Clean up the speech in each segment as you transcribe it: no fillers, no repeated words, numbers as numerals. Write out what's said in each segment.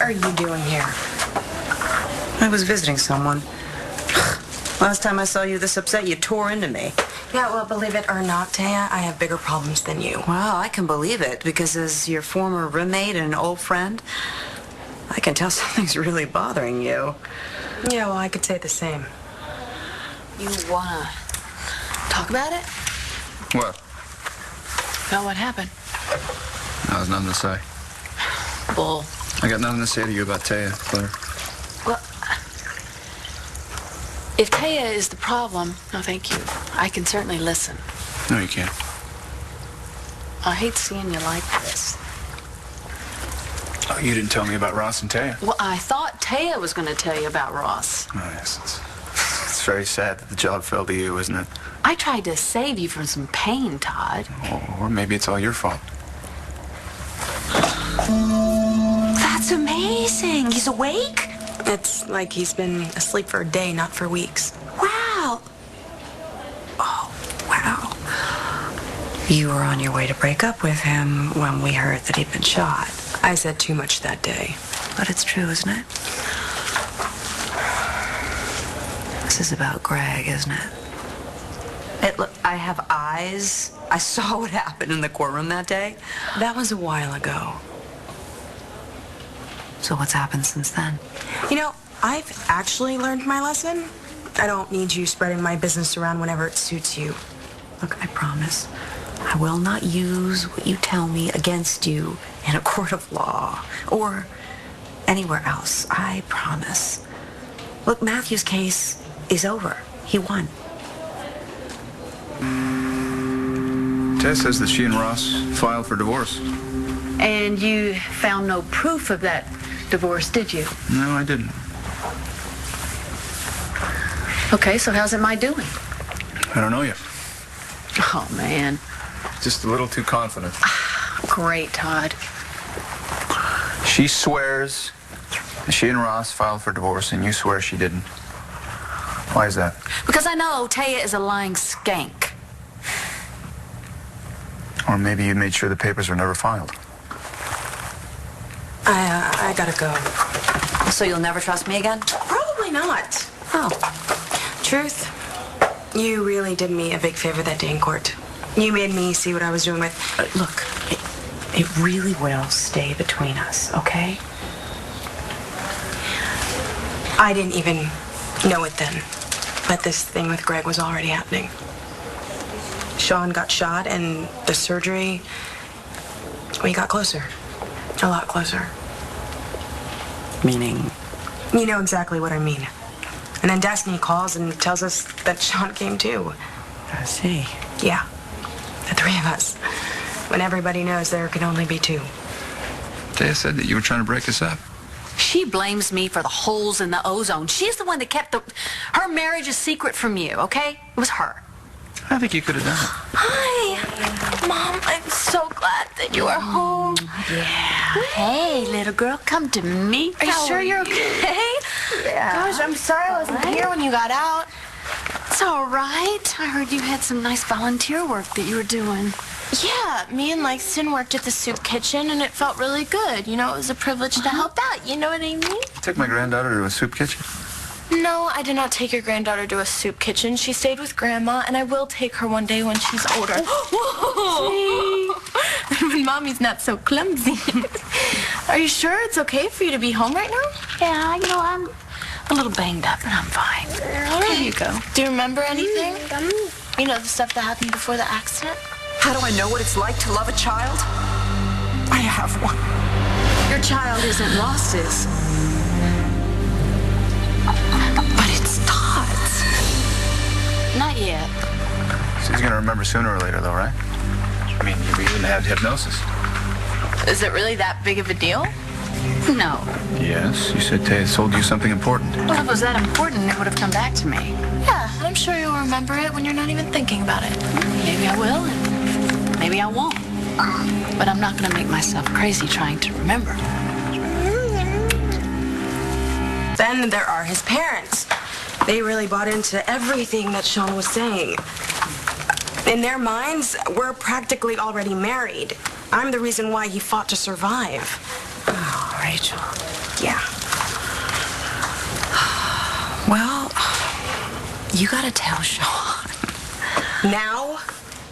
are you doing here? I was visiting someone. Last time I saw you this upset, you tore into me. Yeah, well, believe it or not, Taya, I have bigger problems than you. Well, I can believe it, because as your former roommate and an old friend, I can tell something's really bothering you. Yeah, well, I could say the same. You wanna talk about it? What? About what happened? No, there's nothing to say. Bull. I got nothing to say to you about Taya, Blair. Well, if Taya is the problem, no thank you. I can certainly listen. No, you can't. I hate seeing you like this. Oh, you didn't tell me about Ross and Taya. Well, I thought Taya was going to tell you about Ross. Oh, yes. It's very sad that the job fell to you, isn't it? I tried to save you from some pain, Todd. Or maybe it's all your fault. That's amazing. He's awake? It's like he's been asleep for a day, not for weeks. Wow. Oh, wow. You were on your way to break up with him when we heard that he'd been shot. I said too much that day. But it's true, isn't it? This is about Greg, isn't it? Look, I have eyes. I saw what happened in the courtroom that day. That was a while ago. So what's happened since then? You know, I've actually learned my lesson. I don't need you spreading my business around whenever it suits you. Look, I promise, I will not use what you tell me against you in a court of law or anywhere else. I promise. Look, Matthew's case is over. He won. Taya says that she and Ross filed for divorce. And you found no proof of that divorce, did you? No, I didn't. Okay, so how's it my doing? I don't know yet. Oh, man. Just a little too confident. Great, Todd. She swears that she and Ross filed for divorce, and you swear she didn't. Why is that? Because I know Taya is a lying skank. Or maybe you made sure the papers were never filed. I gotta go. So you'll never trust me again? Probably not. Oh. Truth, you really did me a big favor that day in court. You made me see what I was doing with... Look, it really will stay between us, okay? I didn't even know it then, but this thing with Greg was already happening. Sean got shot, and the surgery, we got closer. A lot closer. Meaning? You know exactly what I mean. And then Destiny calls and tells us that Sean came too. I see. Yeah, the three of us. When everybody knows there can only be two. Taya said that you were trying to break us up. She blames me for the holes in the ozone. She's the one that kept her marriage a secret from you, okay? It was her. I think you could have done it. Hi. Mom, I'm so glad that you are home. Yeah. Hey, little girl, come to me. Are you sure you're okay? Yeah. Gosh, I'm sorry I wasn't here when you got out. It's all right. I heard you had some nice volunteer work that you were doing. Yeah, me and Langston worked at the soup kitchen, and it felt really good. You know, it was a privilege to help out. You know what I mean? I took my granddaughter to a soup kitchen. No, I did not take your granddaughter to a soup kitchen. She stayed with Grandma, and I will take her one day when she's older. Whoa! When Mommy's not so clumsy. Are you sure it's okay for you to be home right now? Yeah, you know, I'm a little banged up, but I'm fine. Here you go. Do you remember anything? You know, the stuff that happened before the accident? How do I know what it's like to love a child? I have one. Your child isn't Ross's. But it's Todd's. Not yet. She's going to remember sooner or later, though, right? I mean, you even had hypnosis. Is it really that big of a deal? No. Yes, you said Taya told you something important. Well, if it was that important, it would have come back to me. Yeah, I'm sure you'll remember it when you're not even thinking about it. Maybe I will, and maybe I won't. But I'm not going to make myself crazy trying to remember. Then there are his parents. They really bought into everything that Sean was saying. In their minds, we're practically already married. I'm the reason why he fought to survive. Oh, Rachel. Yeah. Well, you gotta tell Sean. Now?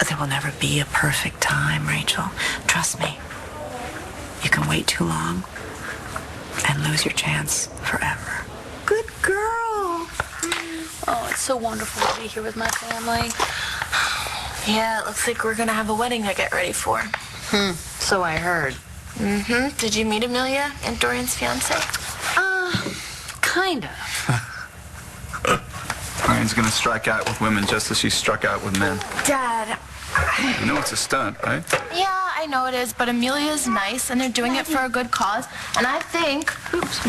There will never be a perfect time, Rachel. Trust me. You can wait too long and lose your chance forever. Good girl. Oh, it's so wonderful to be here with my family. Yeah, it looks like we're gonna have a wedding to get ready for. So I heard. Mm-hmm. Did you meet Amelia, Aunt Dorian's fiance? Kind of. Ryan's gonna strike out with women just as she struck out with men. Dad. You know it's a stunt, right? Yeah, I know it is, but Amelia's nice, and they're doing it for a good cause. And I think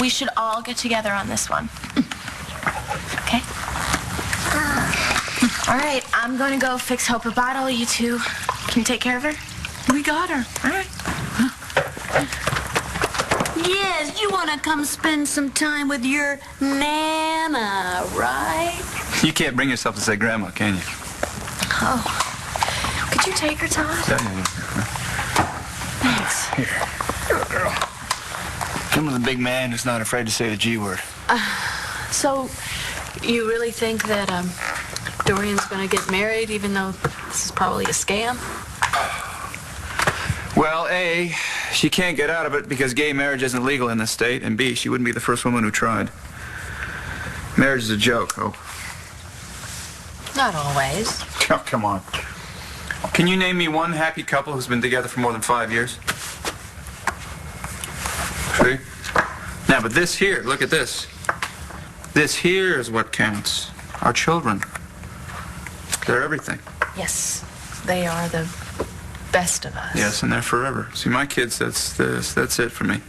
we should all get together on this one. Okay? All right, I'm going to go fix Hope a bottle. You two can take care of her? We got her. All right. Yes, you want to come spend some time with your Nana, right? You can't bring yourself to say grandma, can you? Oh. Could you take her, Todd? Yeah. Thanks. Here. Good girl. Come with a big man who's not afraid to say the G word. So, you really think that Dorian's going to get married, even though this is probably a scam? Well, A, she can't get out of it because gay marriage isn't legal in this state, and B, she wouldn't be the first woman who tried. Marriage is a joke, Hope. Not always. Oh, come on. Can you name me one happy couple who's been together for more than 5 years? See? Now, but this here, look at this. This here is what counts. Our children. They're everything. Yes, they are the best of us. Yes, and they're forever. See, my kids, that's it for me.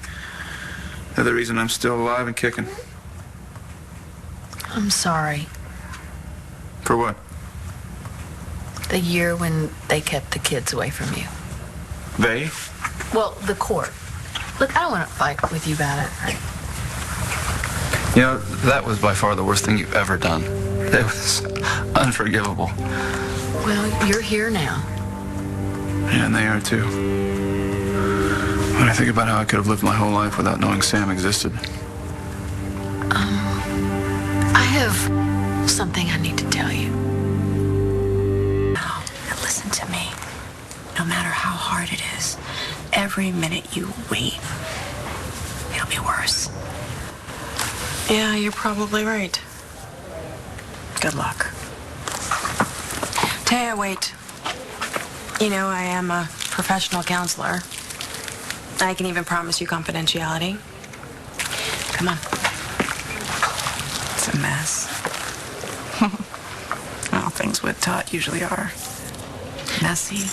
They're the reason I'm still alive and kicking. I'm sorry. For what? The year when they kept the kids away from you. They? Well, the court. Look, I don't want to fight with you about it. You know, that was by far the worst thing you've ever done. It was unforgivable. Well, you're here now. Yeah, and they are too. When I think about how I could have lived my whole life without knowing Sam existed. I have something I need to tell you. Now, listen to me. No matter how hard it is, every minute you wait, it'll be worse. Yeah, you're probably right. Good luck. Taya, wait. You know, I am a professional counselor. I can even promise you confidentiality. Come on. It's a mess. Well, things with Todd usually are. Messy.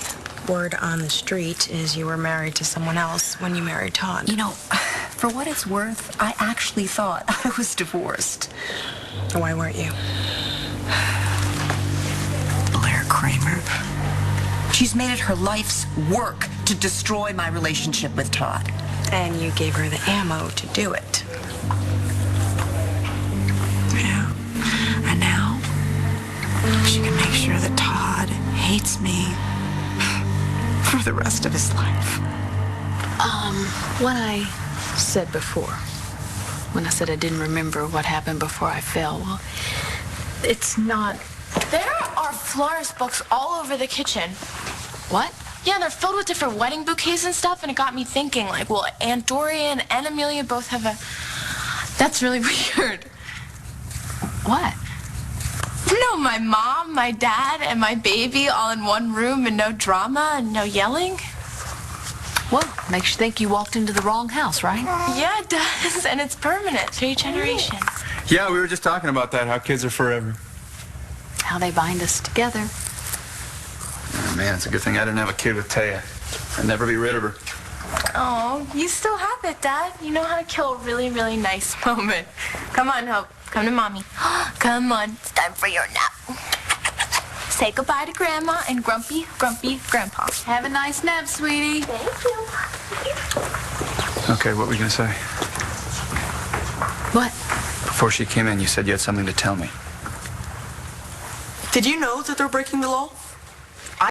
Word on the street is you were married to someone else when you married Todd. You know, for what it's worth, I actually thought I was divorced. Why weren't you? Blair Kramer. She's made it her life's work to destroy my relationship with Todd. And you gave her the ammo to do it. Yeah. And now, she can make sure that Todd hates me for the rest of his life. What I said before, when I said I didn't remember what happened before I fell, well, it's not... There are florist books all over the kitchen. What? Yeah, they're filled with different wedding bouquets and stuff, and it got me thinking, like, well, Aunt Dorian and Amelia both have a... That's really weird. What? No, my mom, my dad, and my baby all in one room and no drama and no yelling. Well, makes you think you walked into the wrong house, right? Yeah, it does, and it's permanent, 3 generations. Yeah, we were just talking about that, how kids are forever. How they bind us together. Oh, man, it's a good thing I didn't have a kid with Taya. I'd never be rid of her. Oh, you still have it, Dad. You know how to kill a really, really nice moment. Come on, Hope. Come to Mommy. Come on. It's time for your nap. Say goodbye to Grandma and grumpy, grumpy Grandpa. Have a nice nap, sweetie. Thank you. Okay, what were we going to say? What? Before she came in, you said you had something to tell me. Did you know that they're breaking the law?